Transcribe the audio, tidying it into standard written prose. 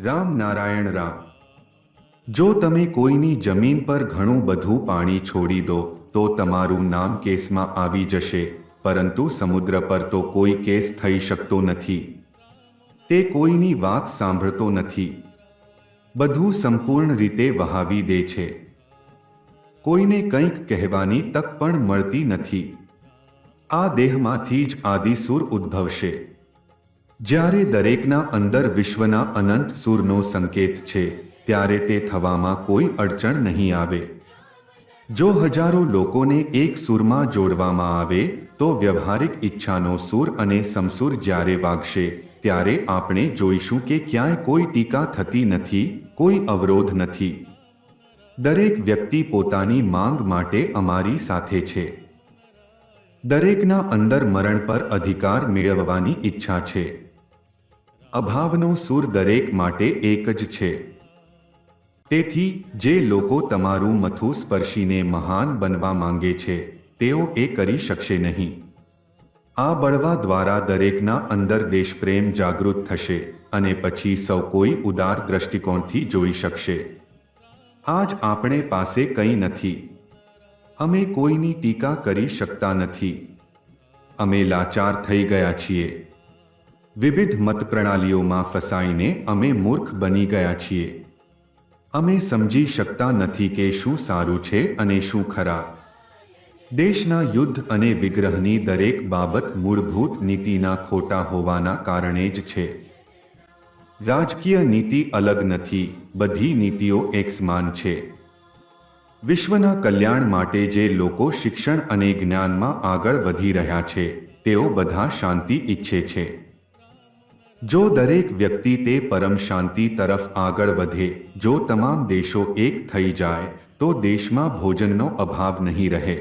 રામ નારાયણ રામ। જો તમે કોઈની જમીન પર ઘણું બધું પાણી છોડી દો તો તમારું નામ કેસમાં આવી જશે, પરંતુ સમુદ્ર પર તો કોઈ કેસ થઈ શકતો નથી। તે કોઈની વાત સાંભળતો નથી, બધું સંપૂર્ણ રીતે વહાવી દે છે। કોઈને કંઈક કહેવાની તક પણ મળતી નથી। આ દેહમાંથી જ આદિસુર ઉદ્ભવશે। જ્યારે દરેકના અંદર વિશ્વના અનંત સૂરનો સંકેત છે, ત્યારે તે થવામાં કોઈ અડચણ નહીં આવે। જો હજારો લોકોને એક સૂરમાં જોડવામાં આવે તો વ્યવહારિક ઈચ્છાનો સૂર અને સમસૂર જ્યારે વાગશે, ત્યારે આપણે જોઈશું કે ક્યાંય કોઈ ટીકા થતી નથી, કોઈ અવરોધ નથી। દરેક વ્યક્તિ પોતાની માંગ માટે અમારી સાથે છે। દરેકના અંદર મરણ પર અધિકાર મેળવવાની ઈચ્છા છે। અભાવનો સૂર દરેક માટે એક જ છે। તેથી જે લોકો તમારું મથું સ્પર્શીને મહાન બનવા માંગે છે, તેઓ એ કરી શકશે નહીં। આ બળવા દ્વારા દરેકના અંદર દેશપ્રેમ જાગૃત થશે અને પછી સૌ કોઈ ઉદાર દ્રષ્ટિકોણથી જોઈ શકશે। આજ આપણે પાસે કંઈ નથી। અમે કોઈની ટીકા કરી શકતા નથી। અમે લાચાર થઈ ગયા છીએ। વિવિધ મત પ્રણાલીઓમાં ફસાઈને અમે મૂર્ખ બની ગયા છીએ। અમે સમજી શકતા નથી કે શું સારું છે અને શું ખરાબ। દેશના યુદ્ધ અને વિગ્રહની દરેક બાબત મૂળભૂત નીતિના ખોટા હોવાના કારણે જ છે। રાજકીય નીતિ અલગ નથી, બધી નીતિઓ એક સમાન છે। વિશ્વના કલ્યાણ માટે જે લોકો શિક્ષણ અને જ્ઞાનમાં આગળ વધી રહ્યા છે, તેઓ બધા શાંતિ ઈચ્છે છે। જો દરેક વ્યક્તિ તે પરમ શાંતિ તરફ આગળ વધે, જો તમામ દેશો એક થઈ જાય, તો દેશમાં ભોજનનો અભાવ નહીં રહે।